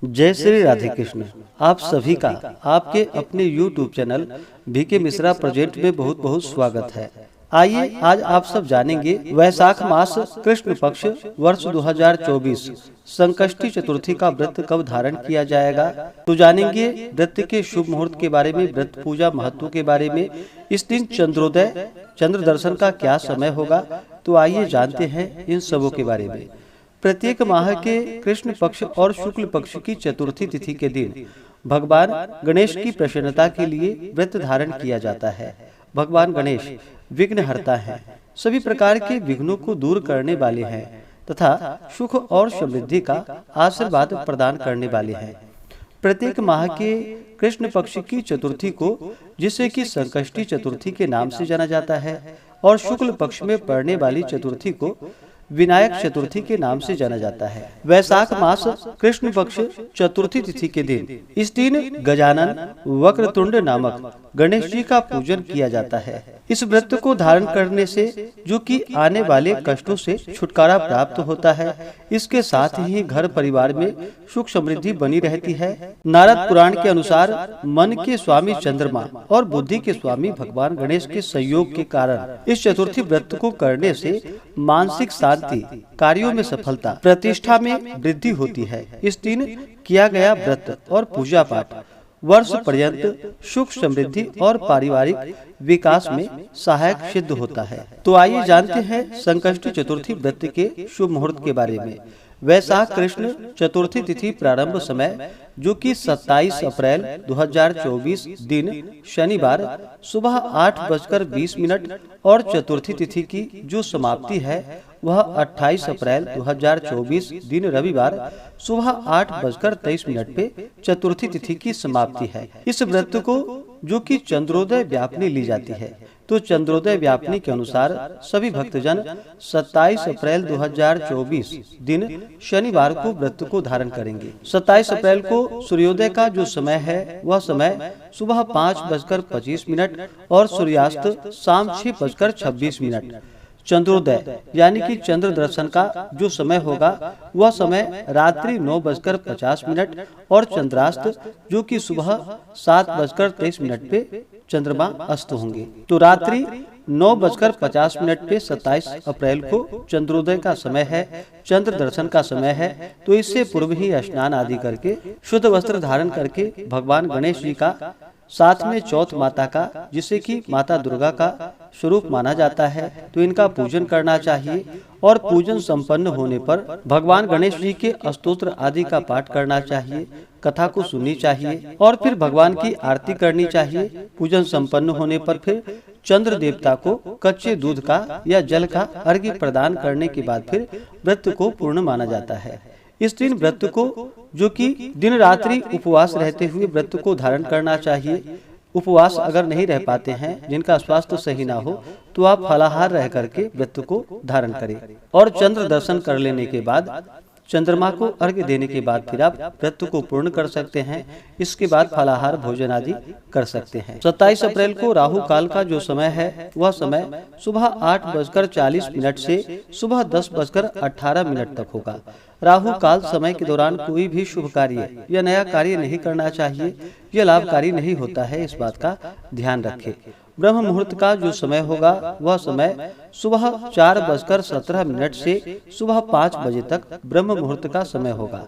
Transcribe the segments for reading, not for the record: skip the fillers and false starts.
जय श्री राधे कृष्ण। आप सभी का आपके अपने YouTube channel BK Mishra project में बहुत बहुत स्वागत है। आइए आज आप सब जानेंगे वैशाख मास कृष्ण पक्ष वर्ष 2024 संकष्टी चतुर्थी का व्रत कब धारण किया जाएगा। तो जानेंगे व्रत के शुभ मुहूर्त के बारे में, व्रत पूजा महत्व के बारे में, इस दिन चंद्रोदय चंद्र दर्शन का क्या समय होगा। तो आइए जानते हैं इन सबों के बारे में। प्रत्येक माह के कृष्ण पक्ष और शुक्ल पक्ष की चतुर्थी तिथि के दिन भगवान गणेश की प्रसन्नता के लिए व्रत धारण किया जाता है। भगवान गणेश विघ्नहर्ता हैं, सभी प्रकार के विघ्नों को दूर करने वाले हैं तथा सुख और समृद्धि का आशीर्वाद प्रदान करने वाले हैं। प्रत्येक माह के कृष्ण पक्ष की चतुर्थी को, जिसे कि संकष्टी चतुर्थी के नाम से जाना जाता है, और शुक्ल पक्ष में पड़ने वाली चतुर्थी को विनायक चतुर्थी के नाम से जाना जाता है। वैशाख मास कृष्ण पक्ष चतुर्थी तिथि के दिन इस दिन गजानन वक्रतुंड नामक गणेश जी का पूजन किया जाता है। इस व्रत को धारण करने से जो कि आने वाले कष्टों से छुटकारा प्राप्त होता है, इसके साथ ही घर परिवार में सुख समृद्धि बनी रहती है। नारद पुराण के अनुसार मन के स्वामी चंद्रमा और बुद्धि के स्वामी भगवान गणेश के सहयोग के कारण इस चतुर्थी व्रत को करने से मानसिक शांति, कार्यों में सफलता, प्रतिष्ठा में वृद्धि होती है। इस दिन किया गया व्रत और पूजा पाठ वर्ष पर्यंत सुख समृद्धि और पारिवारिक विकास में सहायक सिद्ध होता है। तो आइए जानते हैं संकष्टी चतुर्थी व्रत के शुभ मुहूर्त के बारे में। वैशाख कृष्ण चतुर्थी तिथि प्रारंभ समय जो कि 27 अप्रैल 2024 दिन शनिवार सुबह 8:20 और चतुर्थी तिथि की जो समाप्ति है वह 28 अप्रैल 2024 दिन रविवार सुबह 8:23 पे चतुर्थी तिथि की समाप्ति है। इस व्रत को जो कि चंद्रोदय व्यापनी ली जाती है, तो चंद्रोदय व्यापनी के अनुसार सभी भक्तजन 27 अप्रैल 2024 दिन शनिवार को व्रत को धारण करेंगे। 27 अप्रैल को सूर्योदय का जो समय है वह समय सुबह 5:25 और सूर्यास्त शाम 6:26। चंद्रोदय यानी कि चंद्र दर्शन का जो समय होगा वह समय रात्रि 9:50 और चंद्रास्त जो कि सुबह 7:23 पे चंद्रमा अस्त होंगे। तो रात्रि 9:50 पे 27 अप्रैल को चंद्रोदय का समय है, चंद्र दर्शन का समय है। तो इससे पूर्व ही स्नान आदि करके शुद्ध वस्त्र धारण करके भगवान गणेश जी का, साथ में चौथ माता का, जिसे कि माता दुर्गा का स्वरूप माना जाता है, तो इनका पूजन करना चाहिए। और पूजन संपन्न होने पर भगवान गणेश जी के स्तोत्र आदि का पाठ करना चाहिए, कथा को सुननी चाहिए और फिर भगवान की आरती करनी चाहिए। पूजन संपन्न होने पर फिर चंद्र देवता को कच्चे दूध का या जल का अर्घ्य प्रदान करने के बाद फिर व्रत को पूर्ण माना जाता है। इस दिन व्रत को जो कि दिन रात्रि उपवास रहते हुए व्रत को धारण करना चाहिए। उपवास अगर नहीं रह पाते हैं, जिनका स्वास्थ्य सही ना हो, तो आप फलाहार रह करके व्रत को धारण करें और चंद्र दर्शन कर लेने के बाद चंद्रमा को अर्घ्य देने के बाद फिर आप व्रत को पूर्ण कर सकते हैं। इसके बाद फलाहार भोजन आदि कर सकते हैं। 27 अप्रैल को राहु काल का जो समय है वह समय सुबह 8:40 से सुबह 10:18 तक होगा। राहु काल समय के दौरान कोई भी शुभ कार्य या नया कार्य नहीं करना चाहिए, यह लाभकारी नहीं होता है, इस बात का ध्यान रखें। ब्रह्म मुहूर्त का जो समय होगा वह समय सुबह 4:17 से सुबह 5 बजे तक ब्रह्म मुहूर्त का समय होगा।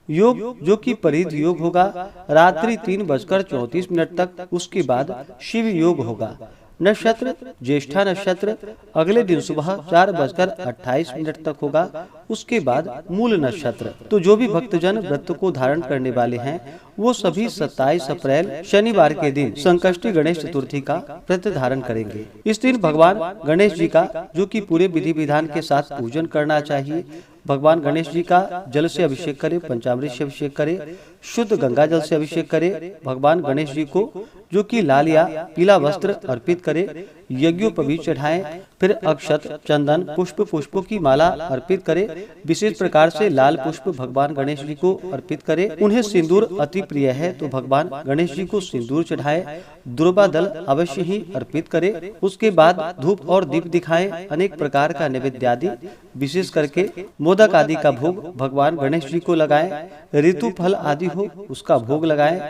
योग जो कि परिध योग होगा रात्रि 3:34 तक, उसके बाद शिव योग होगा। नक्षत्र ज्येष्ठा नक्षत्र अगले दिन सुबह 4:28 तक होगा, उसके बाद मूल नक्षत्र। तो जो भी भक्तजन व्रत को धारण करने वाले हैं वो सभी 27 अप्रैल शनिवार के दिन संकष्टी गणेश चतुर्थी का व्रत धारण करेंगे। इस दिन भगवान गणेश जी का जो कि पूरे विधि विधान के साथ पूजन करना चाहिए। भगवान गणेश जी का जल से अभिषेक करें, पंचामृत से अभिषेक करें, शुद्ध गंगा जल से अभिषेक करे। भगवान गणेश जी को जो कि लाल या पीला वस्त्र अर्पित करे, यज्ञोपवीत चढ़ाएं। फिर अक्षत, चंदन, पुष्पों की माला अर्पित करे। विशेष प्रकार से लाल पुष्प भगवान गणेश जी को अर्पित करे। उन्हें सिंदूर अति प्रिय है तो भगवान गणेश जी को सिंदूर चढ़ाएं। दुर्वा दल अवश्य ही अर्पित करे। उसके बाद धूप और दीप दिखाएं। अनेक प्रकार का नैवेद्य आदि विशेष करके मोदक आदि का भोग भगवान गणेश जी को लगाएं। ऋतु फल आदि हो उसका भोग लगाएं।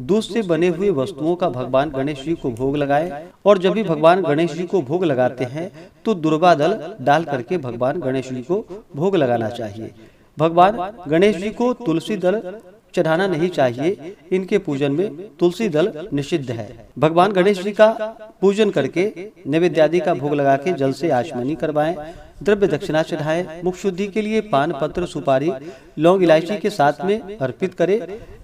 दूध से बने हुए वस्तुओं का भगवान गणेश जी को भोग लगाएं। और जब भी भगवान गणेश जी को भोग लगाते हैं तो दुर्वा दल डाल करके भगवान गणेश जी को भोग लगाना चाहिए। भगवान गणेश जी को तुलसी दल चढ़ाना नहीं चाहिए। इनके पूजन में तुलसी दल निषिद्ध है। भगवान गणेश जी का पूजन करके नैवेद्य आदि का भोग लगा के जल से आचमनी करवाएं। द्रव्य दक्षिणा चढ़ाएं। मुख शुद्धि के लिए पान, पत्र, सुपारी, लौंग, इलायची के साथ में अर्पित करें।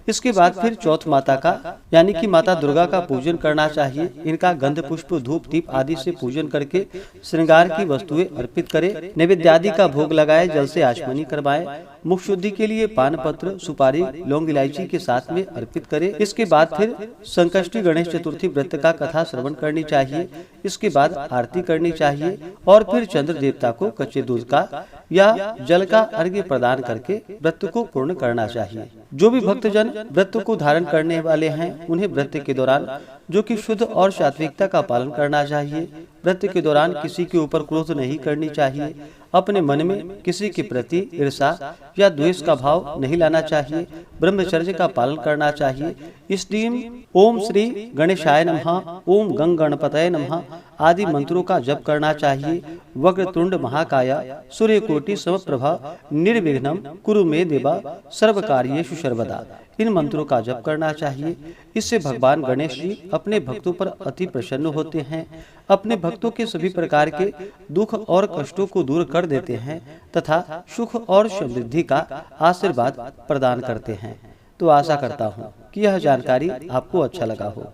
इसके बाद फिर चौथ माता का यानी कि माता दुर्गा का पूजन करना चाहिए। इनका गंध, पुष्प, धूप, दीप आदि से पूजन करके श्रृंगार की वस्तुएं अर्पित करें। नैवेद्य आदि का भोग लगाए, जल से आचमनी करवाएं। मुख शुद्धि के लिए पान, पत्र, सुपारी, लौंग, इलायची के साथ में अर्पित करें। इसके बाद फिर संकष्टी गणेश चतुर्थी व्रत का कथा श्रवण करनी चाहिए। इसके बाद आरती करनी चाहिए और फिर चंद्र देवता को कच्चे दूध का या जल का अर्घ्य प्रदान करके व्रत को पूर्ण करना चाहिए। जो भी भक्तजन व्रत को धारण करने वाले हैं उन्हें व्रत के दौरान जो कि शुद्ध और सात्विकता का पालन करना चाहिए। व्रत के दौरान किसी के ऊपर क्रोध नहीं करनी चाहिए। अपने मन में किसी के प्रति ईर्ष्या या द्वेष का भाव नहीं लाना चाहिए। ब्रह्मचर्य का पालन करना चाहिए। इस दिन ओम श्री गणेशाय नमः, ओम गंग गणपतये नमः आदि मंत्रों का जप करना चाहिए। वक्रतुंड महाकाय सूर्यकोटि समप्रभा निर्विघ्नं कुरु मे देवा सर्वकार्येषु सर्वदा इन मंत्रों का जप करना चाहिए। इससे भगवान गणेश जी अपने भक्तों पर अति प्रसन्न होते हैं। अपने भक्तों के सभी प्रकार के दुख और कष्टों को दूर कर देते हैं तथा सुख और समृद्धि का आशीर्वाद प्रदान करते हैं। तो आशा करता हूँ कि यह जानकारी आपको अच्छा लगा हो।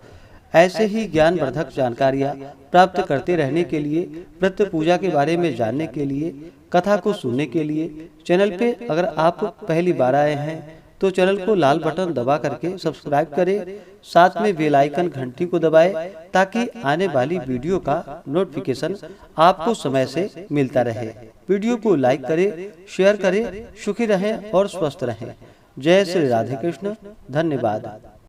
ऐसे ही ज्ञानवर्धक जानकारियाँ प्राप्त करते रहने के लिए, व्रत पूजा के बारे में जानने के लिए, कथा को सुनने के लिए चैनल पे अगर आप पहली बार आए हैं तो चैनल को लाल बटन दबा करके सब्सक्राइब करें। साथ में बेल आइकन घंटी को दबाएं ताकि आने वाली वीडियो का नोटिफिकेशन आपको समय से मिलता रहे। वीडियो को लाइक करें, शेयर करें। सुखी रहें और स्वस्थ रहें। जय श्री राधे कृष्ण। धन्यवाद।